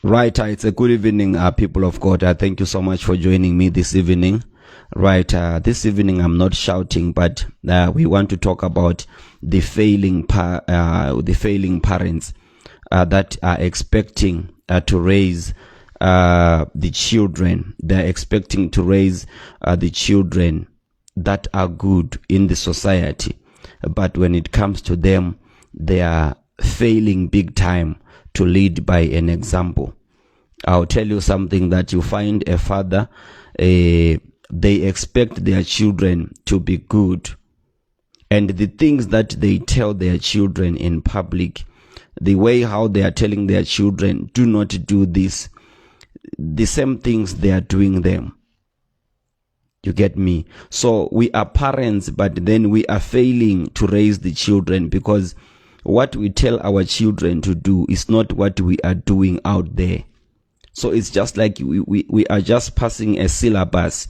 Right, it's a good evening, people of God. Thank you so much for joining me this evening. Right, this evening I'm not shouting, but we want to talk about the failing parents that are expecting to raise the children. They're expecting to raise the children that are good in the society, but when it comes to them, they are failing big time to lead by an example. I'll tell you something that you find a father, they expect their children to be good. And the things that they tell their children in public, the way how they are telling their children, do not do this, the same things they are doing them. You get me? So we are parents, but then we are failing to raise the children because what we tell our children to do is not what we are doing out there. So it's just like we are just passing a syllabus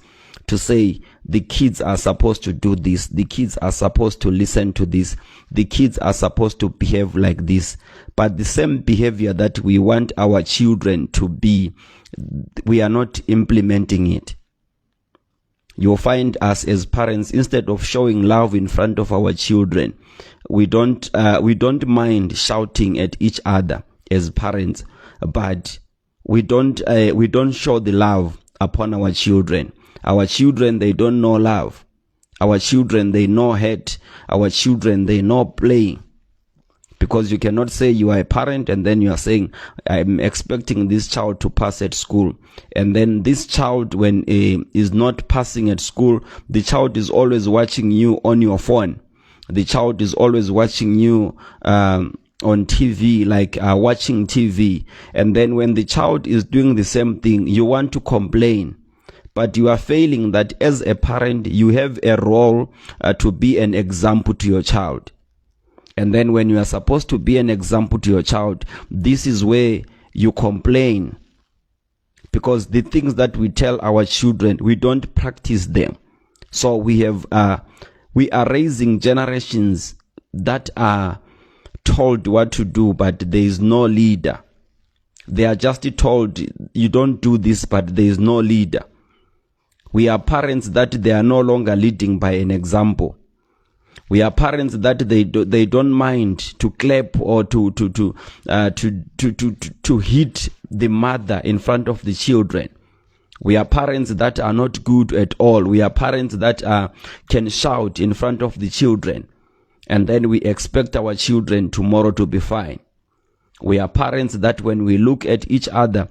to say the kids are supposed to do this, the kids are supposed to listen to this, the kids are supposed to behave like this. But the same behavior that we want our children to be, we are not implementing it. You'll find us as parents, instead of showing love in front of our children, we don't mind shouting at each other as parents, but we don't show the love upon our children. Our children, they don't know love. Our children, they know hate. Our children, they know playing. Because you cannot say you are a parent and then you are saying, I'm expecting this child to pass at school. And then this child, when is not passing at school, the child is always watching you on your phone. The child is always watching you on TV, like watching TV. And then when the child is doing the same thing, you want to complain. But you are failing that as a parent, you have a role to be an example to your child. And then when you are supposed to be an example to your child, this is where you complain. Because the things that we tell our children, we don't practice them. So we are raising generations that are told what to do, but there is no leader. They are just told, you don't do this, but there is no leader. We are parents that they are no longer leading by an example. We are parents that they don't mind to clap or to hit the mother in front of the children. We are parents that are not good at all. We are parents that can shout in front of the children, and then we expect our children tomorrow to be fine. We are parents that when we look at each other,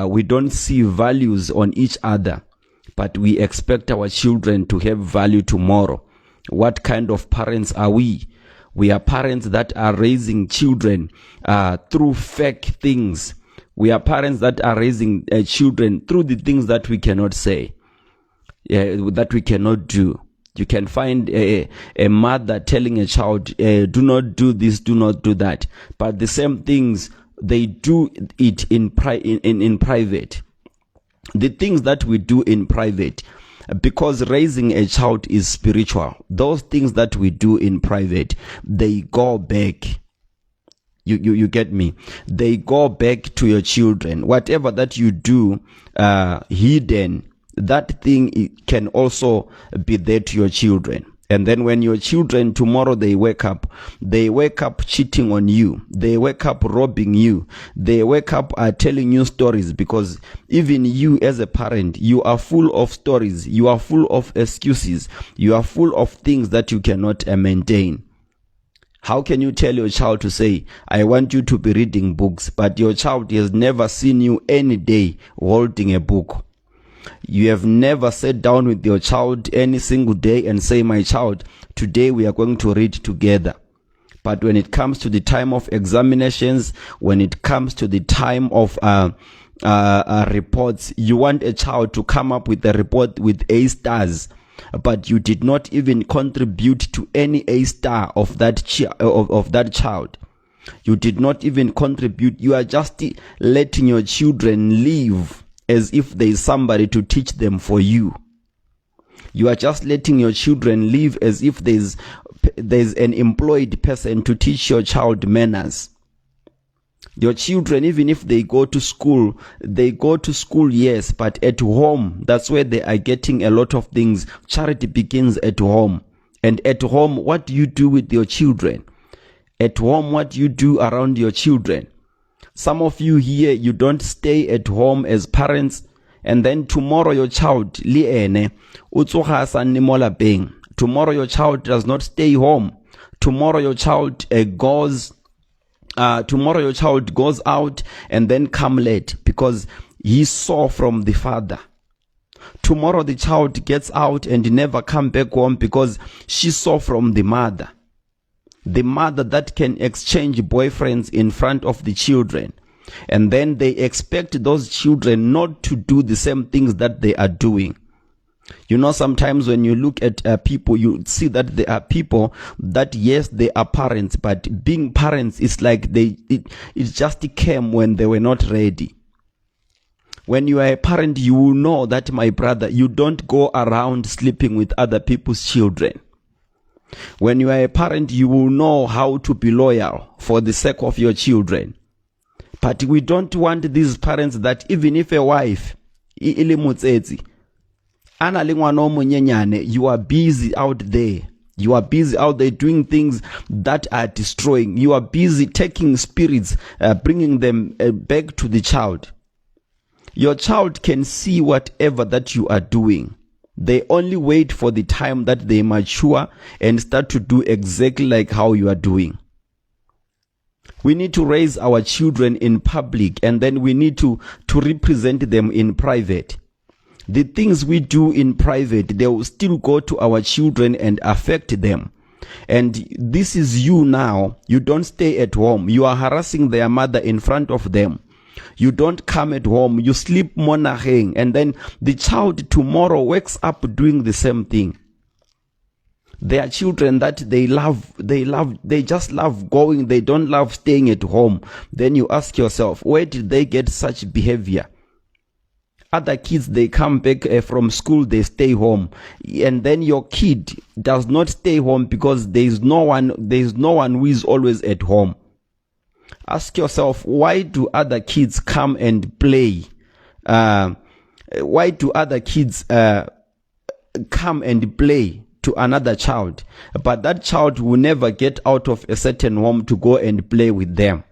we don't see values on each other, but we expect our children to have value tomorrow. What kind of parents are we? We are parents that are raising children through fake things. We are parents that are raising children through the things that we cannot say, that we cannot do. You can find a mother telling a child, do not do this, do not do that. But the same things, they do it in private. The things that we do in private, because raising a child is spiritual, those things that we do in private, they go back. You get me? They go back to your children. Whatever that you do hidden, that thing can also be there to your children. And then when your children tomorrow they wake up cheating on you, they wake up robbing you, they wake up telling you stories, because even you as a parent, you are full of stories, you are full of excuses, you are full of things that you cannot maintain. How can you tell your child to say, I want you to be reading books, but your child has never seen you any day holding a book? You have never sat down with your child any single day and say, my child, today we are going to read together. But when it comes to the time of examinations, when it comes to the time of reports, you want a child to come up with a report with A stars, but you did not even contribute to any A star of that child. You did not even contribute. You are just letting your children live as if there is somebody to teach them for you. You are just letting your children live as if there's an employed person to teach your child manners. Your children, even if they go to school, yes, but at home, that's where they are getting a lot of things. Charity begins at home. And at home, what do you do with your children? At home, what do you do around your children? Some of you here, you don't stay at home as parents, and then tomorrow your child, tomorrow your child does not stay home. Tomorrow your child goes out and then come late because he saw from the father. Tomorrow the child gets out and never come back home because she saw from the mother. The mother that can exchange boyfriends in front of the children. And then they expect those children not to do the same things that they are doing. You know, sometimes when you look at people, you see that there are people that, yes, they are parents, but being parents is like it just came when they were not ready. When you are a parent, you will know that, my brother, you don't go around sleeping with other people's children. When you are a parent, you will know how to be loyal for the sake of your children. But we don't want these parents that even if a wife, you are busy out there. You are busy out there doing things that are destroying. You are busy taking spirits, bringing them back to the child. Your child can see whatever that you are doing. They only wait for the time that they mature and start to do exactly like how you are doing. We need to raise our children in public, and then we need to represent them in private. The things we do in private, they will still go to our children and affect them. And this is you now. You don't stay at home. You are harassing their mother in front of them. You don't come at home. You sleep monaheng. And then the child tomorrow wakes up doing the same thing. They are children that they just love going. They don't love staying at home. Then you ask yourself, where did they get such behavior? Other kids, they come back from school, they stay home. And then your kid does not stay home because there is no one who is always at home. Ask yourself, why do other kids come and play? Why do other kids come and play to another child, but that child will never get out of a certain home to go and play with them?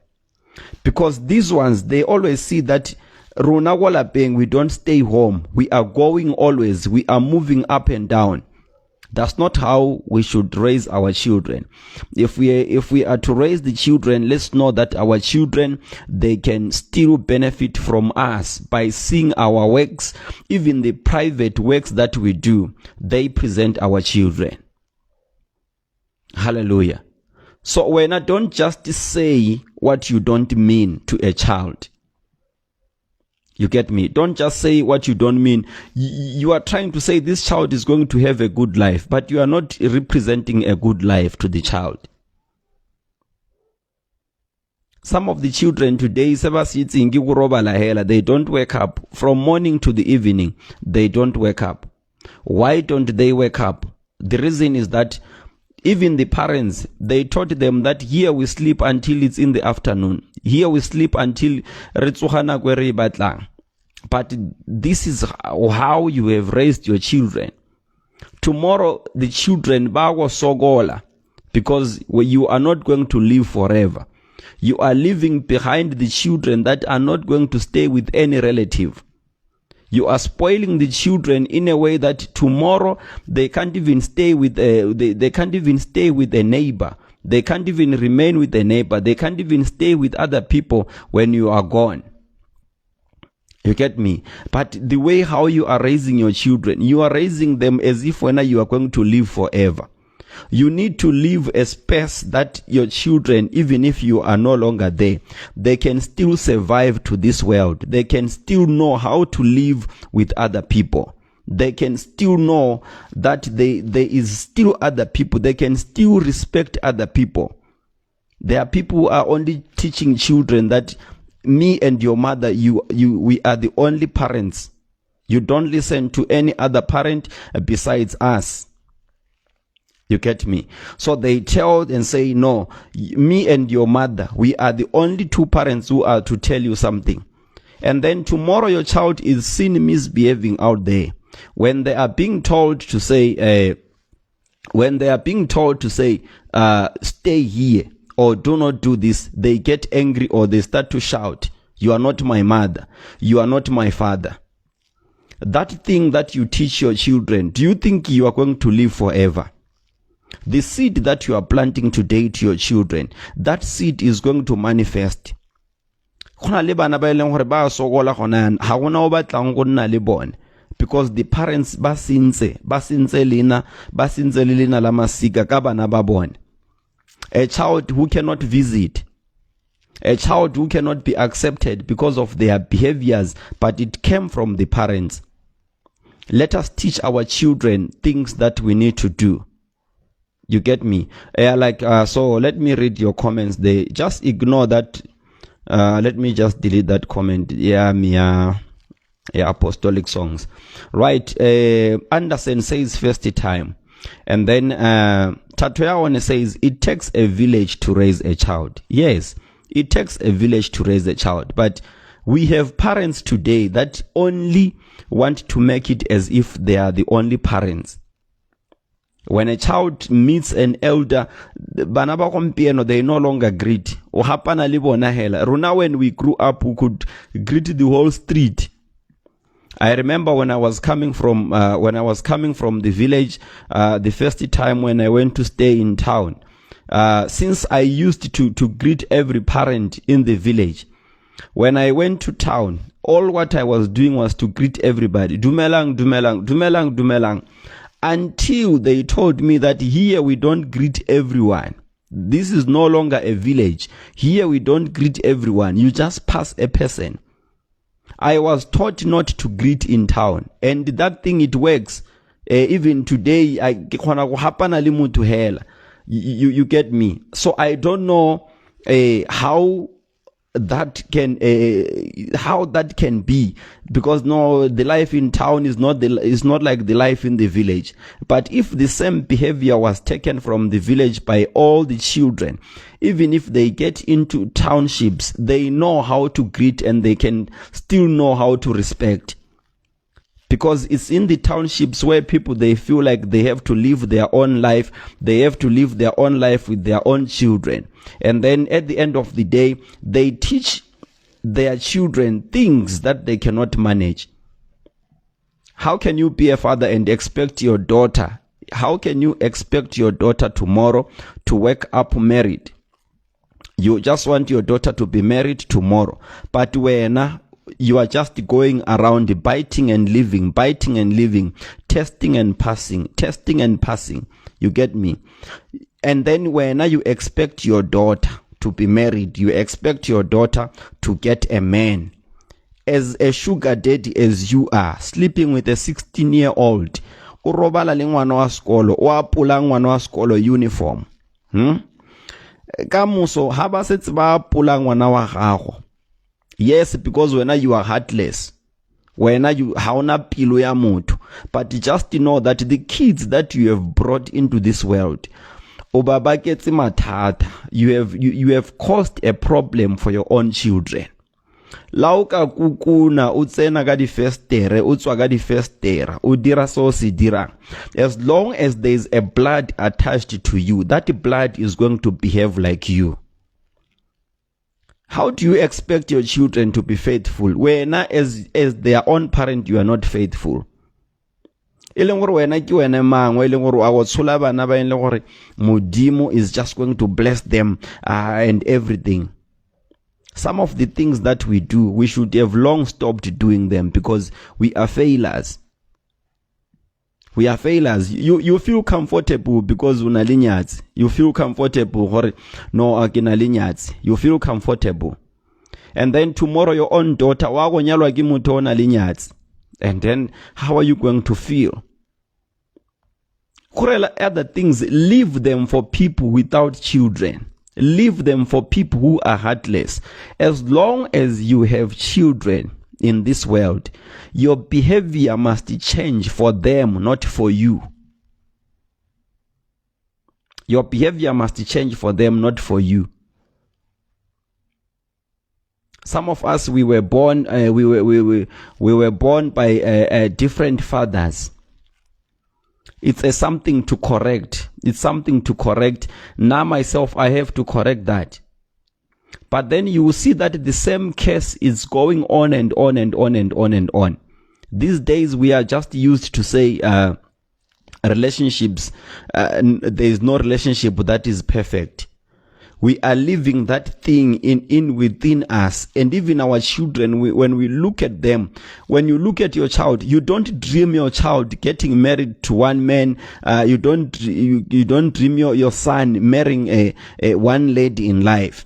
Because these ones, they always see that we don't stay home. We are going always. We are moving up and down. That's not how we should raise our children. If we are to raise the children, let's know that our children, they can still benefit from us by seeing our works. Even the private works that we do, they present our children. Hallelujah. So when I don't just say what you don't mean to a child. You get me? Don't just say what you don't mean. You are trying to say this child is going to have a good life, but you are not representing a good life to the child. Some of the children today, they don't wake up. From morning to the evening, they don't wake up. Why don't they wake up? The reason is that even the parents, they taught them that here we sleep until it's in the afternoon. Here we sleep until Ritsuhana Kwere Batlang. But this is how you have raised your children. Tomorrow, the children bago sogola, because you are not going to live forever. You are leaving behind the children that are not going to stay with any relative. You are spoiling the children in a way that tomorrow they can't even stay with they can't even stay with a neighbor. They can't even remain with a neighbor. They can't even stay with other people when you are gone. You get me? But the way how you are raising your children, you are raising them as if when you are going to live forever. You need to leave a space that your children, even if you are no longer there, they can still survive to this world. They can still know how to live with other people. They can still know that there is still other people. They can still respect other people. There are people who are only teaching children that me and your mother, we are the only parents. You don't listen to any other parent besides us. You get me? So they tell and say, no, me and your mother, we are the only two parents who are to tell you something. And then tomorrow your child is seen misbehaving out there. When they are being told to say, stay here or do not do this, they get angry or they start to shout, you are not my mother, you are not my father. That thing that you teach your children, do you think you are going to live forever? The seed that you are planting today to your children, that seed is going to manifest. Because the parents a child who cannot visit, a child who cannot be accepted because of their behaviors, but it came from the parents. Let us teach our children things that we need to do. You get me? So let me read your comments. They just ignore that. Let me just delete that comment. Apostolic songs. Right. Anderson says first time. And then Tatoyaone says it takes a village to raise a child. Yes, it takes a village to raise a child. But we have parents today that only want to make it as if they are the only parents. When a child meets an elder, they no longer greet. Runa, when we grew up, we could greet the whole street. I remember when I was coming from the village, the first time when I went to stay in town. Since I used to greet every parent in the village, when I went to town, all what I was doing was to greet everybody. Dumelang, dumelang, dumelang, dumelang. Until they told me that here we don't greet everyone. This is no longer a village. Here we don't greet everyone. You just pass a person. I was taught not to greet in town. And that thing, it works. Even today, you get me? So I don't know how that can be, because no, the life in town is not like the life in the village. But if the same behavior was taken from the village by all the children, even if they get into townships, they know how to greet and they can still know how to respect. Because it's in the townships where people, they feel like they have to live their own life. They have to live their own life with their own children. And then at the end of the day, they teach their children things that they cannot manage. How can you be a father and expect your daughter? How can you expect your daughter tomorrow to wake up married? You just want your daughter to be married tomorrow. But when you are just going around biting and leaving, testing and passing. You get me? And then when you expect your daughter to be married, you expect your daughter to get a man. As a sugar daddy as you are, sleeping with a 16-year-old, urobala le ngwana wa skolo, o apula ngwana wa skolo uniform. Kamuso haba setse ba apula ngwana wa gago. Yes, because when you are heartless, when you hauna pilo ya motho, but just know that the kids that you have brought into this world, you have caused a problem for your own children. Lauka kukuna utsena ga di festere, utswa ga di festera, udira so si dira. As long as there is a blood attached to you, that blood is going to behave like you. How do you expect your children to be faithful when as their own parent you are not faithful? Modimo is just going to bless them and everything. Some of the things that we do, we should have long stopped doing them because we are failures. We are failures. You feel comfortable because una linyats. You feel comfortable no akina linyats. You feel comfortable. And then tomorrow your own daughter wago nyalwa ki mutho ona linyats. And then how are you going to feel? Other things, leave them for people without children. Leave them for people who are heartless. As long as you have children in this world, your behavior must change for them, not for you. Your behavior must change for them, not for you. Some of us, we were born we were born by different fathers. It's something to correct. It's something to correct. Now myself, I have to correct that. But then you will see that the same case is going on and on and on and on and on. These days we are just used to say relationships. There is no relationship that is perfect. We are living that thing in within us, and even our children. When we look at them, when you look at your child, you don't dream your child getting married to one man. You don't dream your son marrying a one lady in life.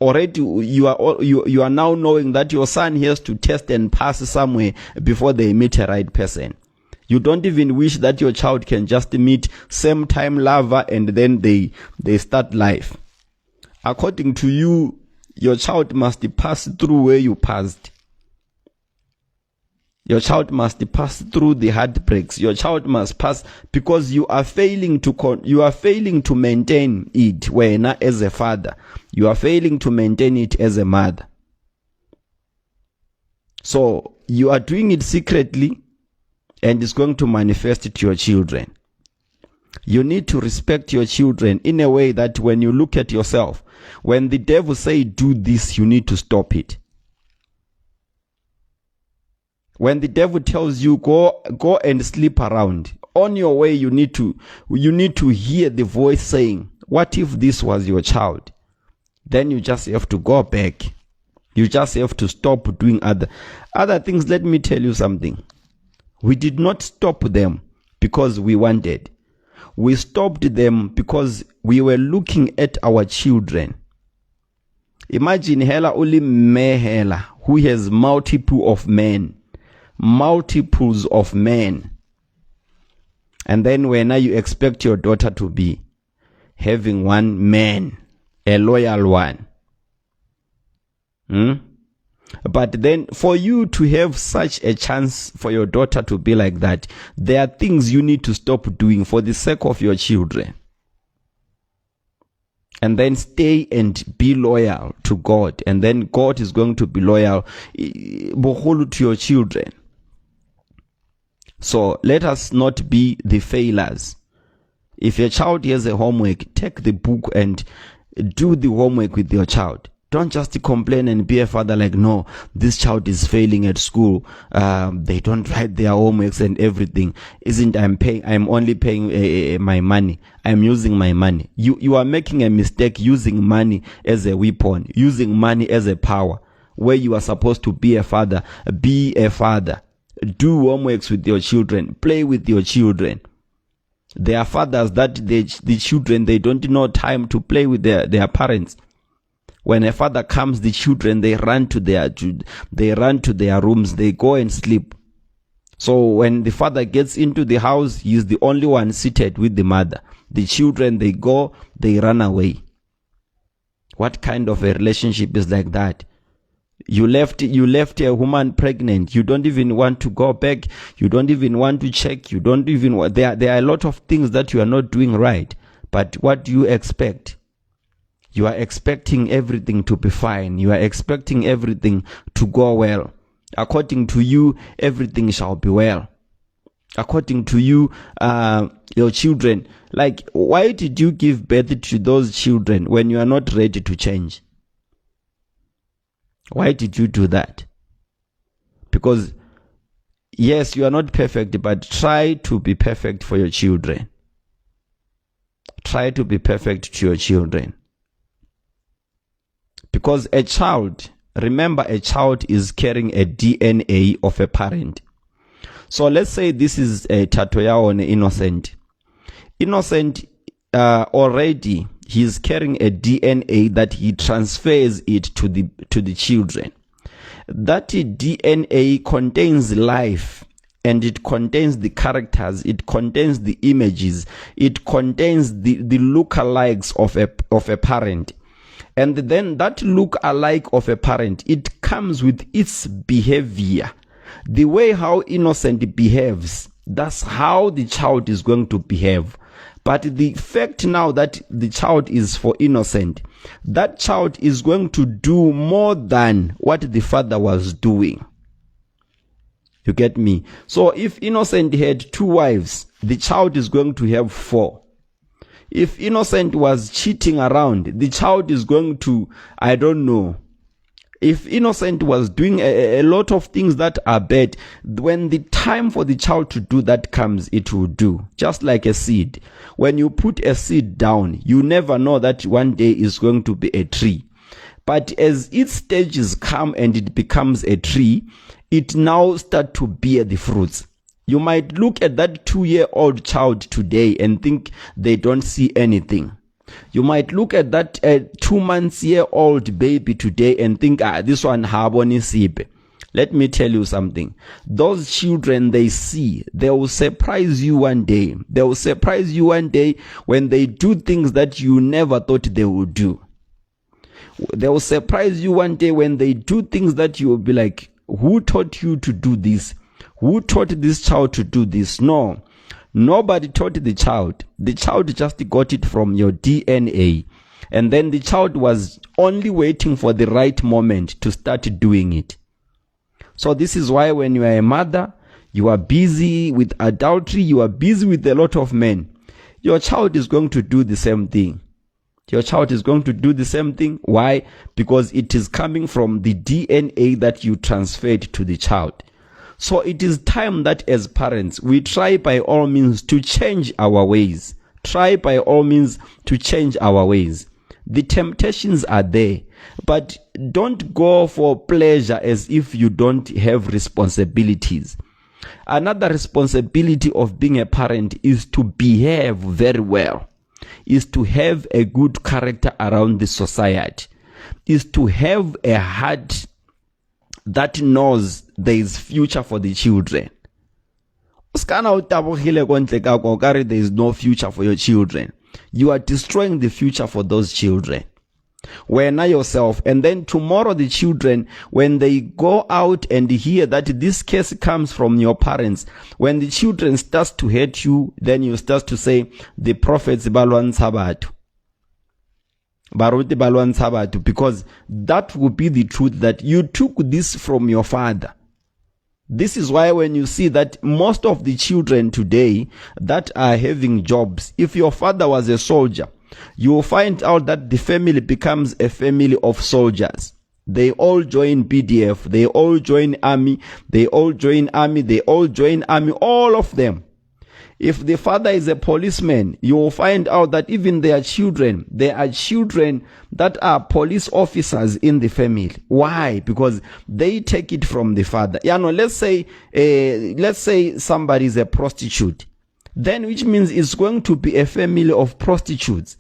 Already you are now knowing that your son has to test and pass somewhere before they meet a right person. You don't even wish that your child can just meet same time lover and then they start life. According to you, your child must pass through where you passed. Your child must pass through the heartbreaks. Your child must pass, because you are failing to maintain it. When as a father, you are failing to maintain it as a mother. So you are doing it secretly, and it's going to manifest to your children. You need to respect your children in a way that when you look at yourself, when the devil say do this, you need to stop it. When the devil tells you go and sleep around, on your way you need to hear the voice saying, what if this was your child? Then you just have to go back. You just have to stop doing other things. Let me tell you something. We did not stop them because we wanted. We stopped them because we were looking at our children. Imagine Hela only Hela, who has multiples of men. And then when you expect your daughter to be having one man, a loyal one. But then for you to have such a chance for your daughter to be like that, there are things you need to stop doing for the sake of your children. And then stay and be loyal to God. And then God is going to be loyal to your children. So let us not be the failures. If your child has a homework, take the book and do the homework with your child. Don't just complain and be a father like, no, this child is failing at school. They don't write their homeworks and everything. I'm only paying my money. I'm using my money. You are making a mistake using money as a weapon, using money as a power. Where you are supposed to be a father, be a father. Do homeworks with your children. Play with your children. There are fathers that the children, they don't know time to play with their parents. When a father comes, the children, they run to their rooms, they go and sleep. So when the father gets into the house, he is the only one seated with the mother. The children, they go, they run away. What kind of a relationship is like that? You left a woman pregnant. You don't even want to go back. You don't even want to check. You don't even there are a lot of things that you are not doing right. But what do you expect? You are expecting everything to be fine. You are expecting everything to go well. According to you, everything shall be well. According to you, your children, like, why did you give birth to those children when you are not ready to change? Why did you do that? Because, yes, you are not perfect, but try to be perfect for your children. Try to be perfect to your children. Because a child, remember, a child is carrying a DNA of a parent. So let's say this is a Tatoyaone Innocent. Innocent already, he's carrying a DNA that he transfers it to the children. That DNA contains life, and it contains the characters, it contains the images, it contains the lookalikes of a parent. And then that look-alike of a parent, it comes with its behavior. The way how Innocent behaves, that's how the child is going to behave. But the fact now that the child is for innocent, that child is going to do more than what the father was doing. You get me? So if Innocent had 2 wives, the child is going to have 4. If Innocent was cheating around, the child is going to, I don't know. If Innocent was doing a lot of things that are bad, when the time for the child to do that comes, it will do. Just like a seed. When you put a seed down, you never know that one day is going to be a tree. But as its stages come and it becomes a tree, it now starts to bear the fruits. You might look at that 2-year-old child today and think they don't see anything. You might look at that 2-month-old baby today and think, this one haboni sibe. Let me tell you something. Those children they see, they will surprise you one day. They will surprise you one day when they do things that you never thought they would do. They will surprise you one day when they do things that you will be like, who taught you to do this? Who taught this child to do this? No. Nobody taught the child. The child just got it from your DNA. And then the child was only waiting for the right moment to start doing it. So this is why when you are a mother, you are busy with adultery, you are busy with a lot of men. Your child is going to do the same thing. Your child is going to do the same thing. Why? Because it is coming from the DNA that you transferred to the child. So it is time that as parents, we try by all means to change our ways. Try by all means to change our ways. The temptations are there, but don't go for pleasure as if you don't have responsibilities. Another responsibility of being a parent is to behave very well, is to have a good character around the society, is to have a heart that knows there is future for the children. There is no future for your children. You are destroying the future for those children. When yourself, and then tomorrow the children, when they go out and hear that this case comes from your parents, when the children starts to hate you, then you start to say the prophets balwan sabatu. Because that will be the truth that you took this from your father. This is why when you see that most of the children today that are having jobs, if your father was a soldier, you will find out that the family becomes a family of soldiers. They all join BDF, they all join army, all of them. If the father is a policeman, you will find out that even there are children that are police officers in the family. Why? Because they take it from the father. Let's say somebody is a prostitute. Then which means it's going to be a family of prostitutes.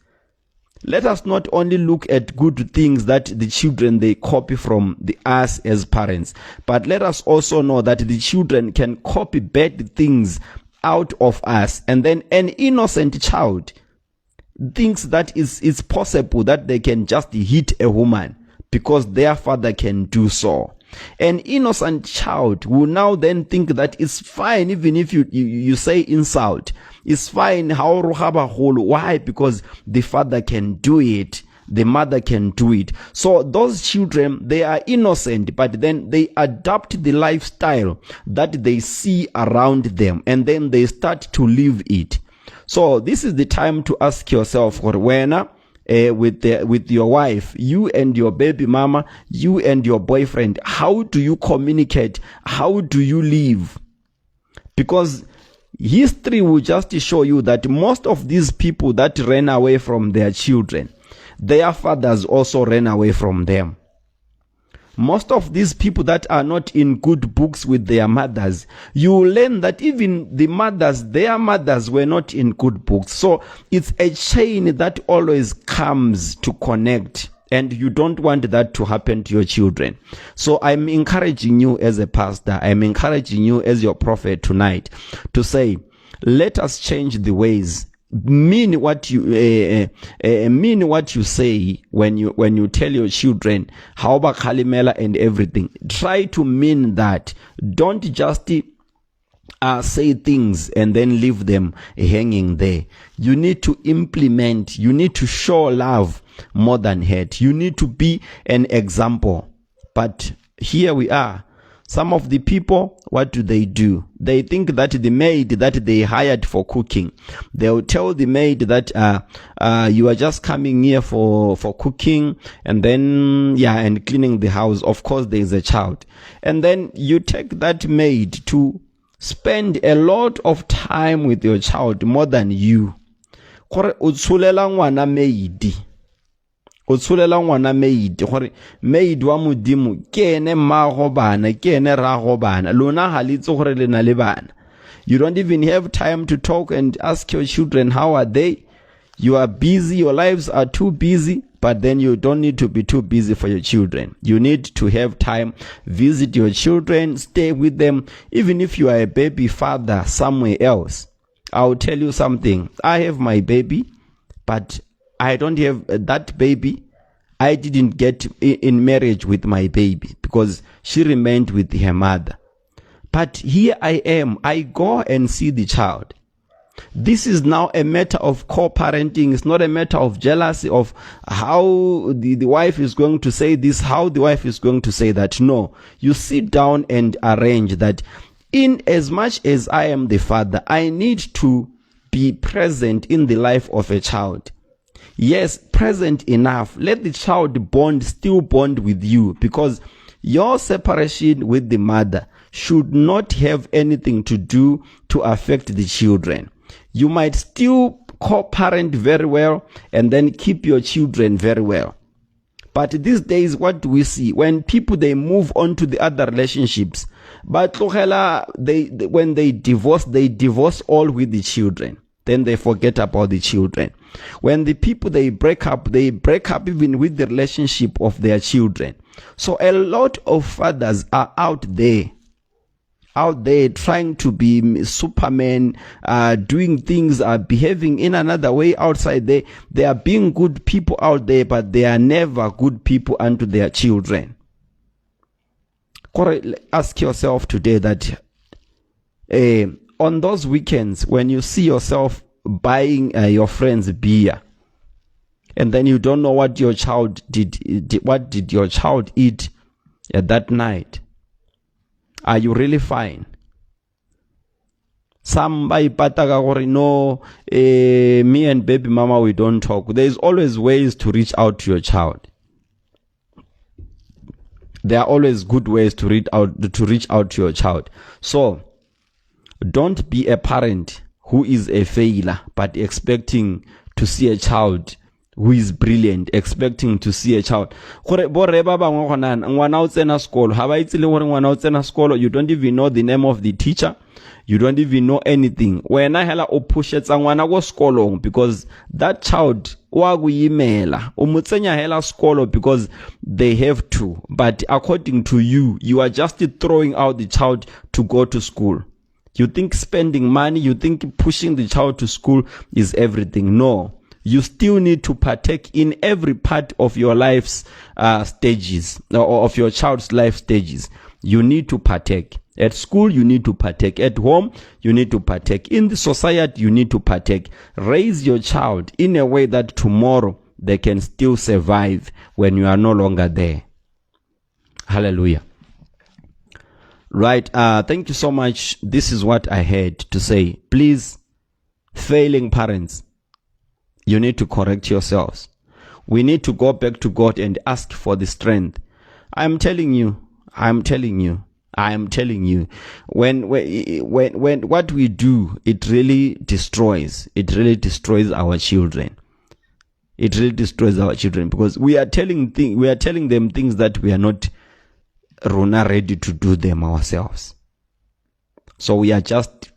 Let us not only look at good things that the children they copy from us as parents, but let us also know that the children can copy bad things out of us. And then an innocent child thinks that it's possible that they can just hit a woman because their father can do so. An innocent child will now then think that it's fine even if you say insult. It's fine. Why? Because the father can do it. The mother can do it. So those children, they are innocent, but then they adapt the lifestyle that they see around them, and then they start to live it. So this is the time to ask yourself, with your wife, you and your baby mama, you and your boyfriend, how do you communicate? How do you live? Because history will just show you that most of these people that ran away from their children, their fathers also ran away from them. Most of these people that are not in good books with their mothers, you will learn that even the mothers, their mothers were not in good books. So it's a chain that always comes to connect, and you don't want that to happen to your children. So I'm encouraging you as a pastor, I'm encouraging you as your prophet tonight to say, let us change the ways. Mean what you say when you tell your children how about Kalimela and everything. Try to mean that. Don't just say things and then leave them hanging there. You need to implement, you need to show love more than hate. You need to be an example. But here we are. Some of the people, what do? They think that the maid that they hired for cooking, they'll tell the maid that you are just coming here for cooking and then and cleaning the house. Of course there is a child. And then you take that maid to spend a lot of time with your child more than you. Gore o tsholela ngwana maid gore maid wa modimo ke ene mmago bana ke ene rago bana lona ha le tse gore le na le bana. You don't even have time to talk and ask your children how are they. You are busy, your lives are too busy, but then you don't need to be too busy for your children. You need to have time, visit your children, stay with them, even if you are a baby father somewhere else. I'll tell you something. I have my baby, but I don't have that baby. I didn't get in marriage with my baby because she remained with her mother. But here I am. I go and see the child. This is now a matter of co-parenting. It's not a matter of jealousy of how the wife is going to say this, how the wife is going to say that. No, you sit down and arrange that. In as much as I am the father, I need to be present in the life of a child. Yes, present enough. Let the child still bond with you, because your separation with the mother should not have anything to do to affect the children. You might still co-parent very well and then keep your children very well. But these days, what do we see? When people, they move on to the other relationships, but when they divorce all with the children. Then they forget about the children. When the people, they break up even with the relationship of their children. So a lot of fathers are out there trying to be Superman, doing things, behaving in another way outside there. They are being good people out there, but they are never good people unto their children. Ask yourself today that on those weekends when you see yourself buying your friends beer, and then you don't know what your child what did your child eat at that night? Are you really fine? Some by patagori no, me and baby mama, we don't talk. There's always ways to reach out to your child. There are always good ways to reach out to your child. So don't be a parent who is a failure, but expecting to see a child who is brilliant, expecting to see a child. You don't even know the name of the teacher. You don't even know anything. When I hela o pushetsa ngwana go skolo, because that child wa go yimela o motsenya hela skolo because they have to. But according to you, you are just throwing out the child to go to school. You think spending money, you think pushing the child to school is everything. No. You still need to partake in every part of your life's stages, or of your child's life stages. You need to partake. At school, you need to partake. At home, you need to partake. In the society, you need to partake. Raise your child in a way that tomorrow they can still survive when you are no longer there. Hallelujah. Right. Thank you so much. This is what I had to say. Please, failing parents, you need to correct yourselves. We need to go back to God and ask for the strength. I'm telling you, when what we do, it really destroys our children. It really destroys our children, because we are telling them things that we are not ready to do them ourselves. So we are just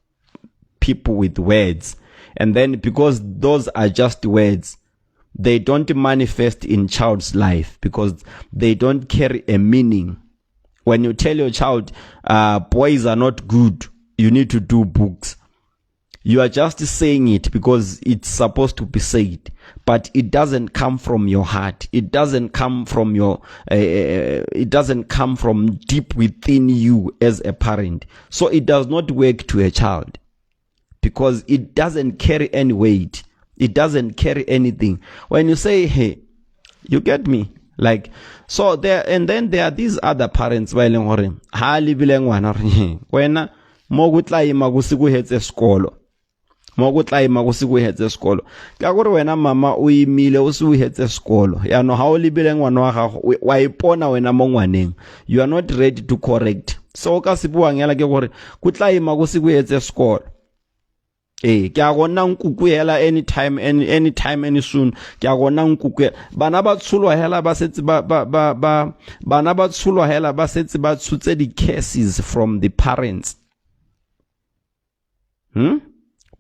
people with words. And then because those are just words, they don't manifest in child's life because they don't carry a meaning. When you tell your child, boys are not good, you need to do books, You are just saying it because it's supposed to be said, but it doesn't come from your heart. It doesn't come from your, it doesn't come from deep within you as a parent. So it does not work to a child because it doesn't carry any weight. It doesn't carry anything. When you say, hey, you get me? Like, so there, and then there are these other parents, when mo go tla ima go se go hetse sekolo ka gore wena mama o imile o se o hetse sekolo ya no ha o lebile ngwana wa gago wa ipona wena mo ngwaneng, you are not ready to correct. So ka se buang yela ke gore go tla ima go se go hetse sekolo ke a gona nkuku hela anytime any soon ke a gona nkuku bana ba tshulwa hela ba setse bana ba tshulwa hela ba setse ba tshutse di cases from the parents.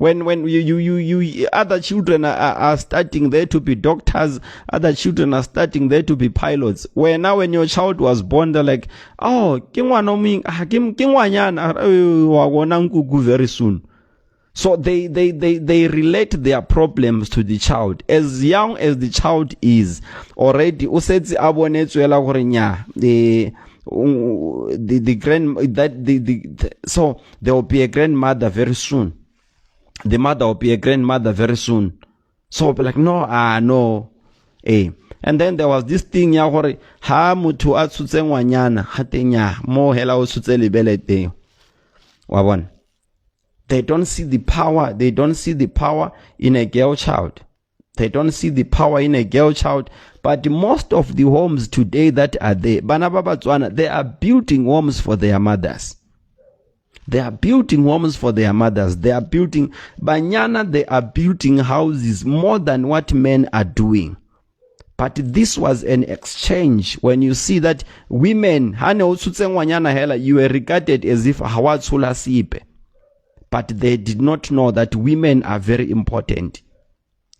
When you other children are starting there to be doctors, other children are starting there to be pilots. When your child was born, they're like, oh, very soon. So they relate their problems to the child. As young as the child is, already so there will be a grandmother very soon. The mother will be a grandmother very soon. So we'll be like, no. And then there was this thing, ha mutu atsutse ngwanyana, hatenya, mo hela usutse libelete. Wabon. They don't see the power. They don't see the power in a girl child. They don't see the power in a girl child. But most of the homes today that are there, they are building homes for their mothers. They are building homes for their mothers. They are building banyana. They are building houses more than what men are doing. But this was an exchange. When you see that women, you were regarded as if hawatsula sipe. But they did not know that women are very important.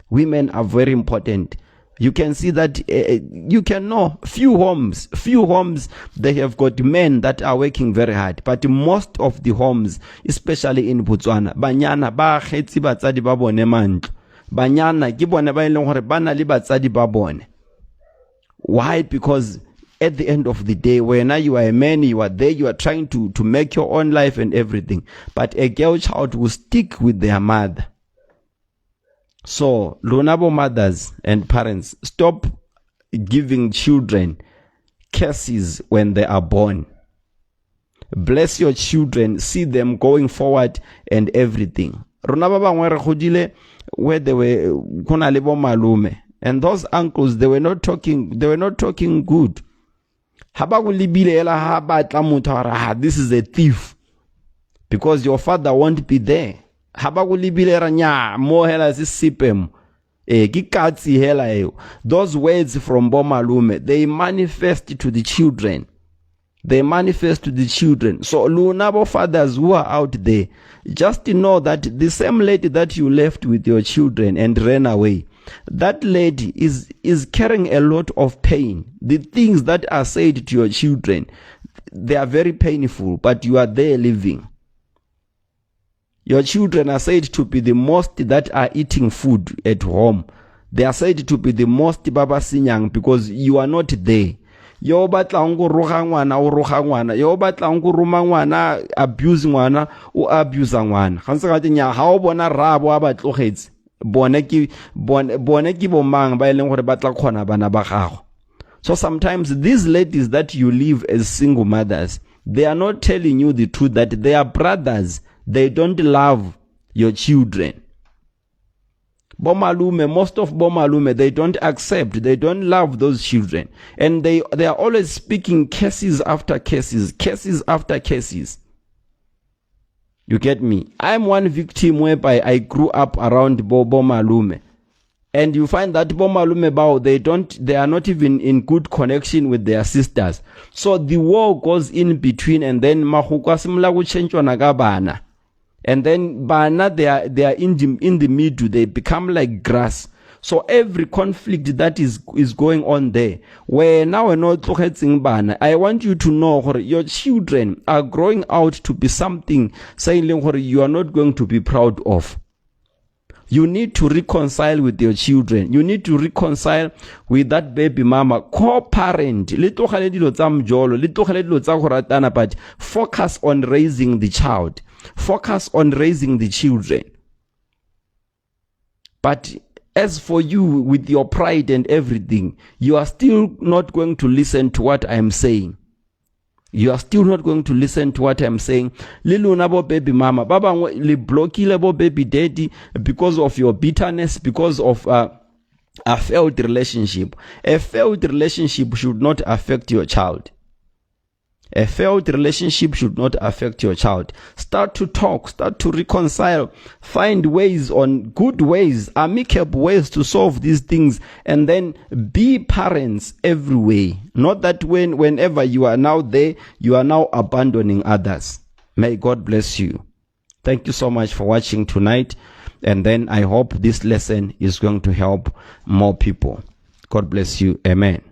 Women are very important. You can see that you can know few homes, they have got men that are working very hard. But most of the homes, especially in Botswana, banyana ba kgetsi batsadi ba bone mantlo. Banyana ke bone ba ileng hore bana le batsadi ba bone. Why? Because at the end of the day, when you are a man, you are there, you are trying to make your own life and everything. But a girl child will stick with their mother. So, Lunabo mothers and parents, stop giving children curses when they are born. Bless your children, see them going forward and everything. Where they were malume, and those uncles, they were not talking good. This is a thief, because your father won't be there. Those words from Bomalume, they manifest to the children. They manifest to the children. So Lunabo fathers who are out there, just know that the same lady that you left with your children and ran away, that lady is carrying a lot of pain. The things that are said to your children, they are very painful, but you are there living. Your children are said to be the most that are eating food at home. They are said to be the most baba sinyang because you are not there. Yo batla ngo roga ngwana o roga ngwana, yo batla ngo ruma ngwana abuse ngwana o abuse ngwana. Ga ntse ga tnya ha o bona rabo a batlogetse. Bone ki bomang ba eleng gore batla khona bana ba gago. So sometimes these ladies that you live as single mothers, they are not telling you the truth that they are brothers. They don't love your children. Bomalume, most of Bomalume, they don't accept, they don't love those children. And they are always speaking cases after cases. You get me? I'm one victim whereby I grew up around Bomalume. And you find that Bomalume Bao, they are not even in good connection with their sisters. So the war goes in between, and then Mahuka simla kuchenjwa nagabana. And then bana they are in the middle, they become like grass. So every conflict that is going on there, where now we're not bana, I want you to know that your children are growing out to be something saying you are not going to be proud of. You need to reconcile with your children. You need to reconcile with that baby mama. Co-parent. But focus on raising the child. Focus on raising the children. But as for you, with your pride and everything, you are still not going to listen to what I am saying. You are still not going to listen to what I'm saying. Lilu nabo baby mama, baba li blocky lebo baby daddy because of your bitterness, because of a failed relationship. A failed relationship should not affect your child. A failed relationship should not affect your child. Start to talk, start to reconcile, find ways, on good ways, amicable ways to solve these things, and then be parents every way. Not that whenever you are now there, you are now abandoning others. May God bless you. Thank you so much for watching tonight. And then I hope this lesson is going to help more people. God bless you. Amen.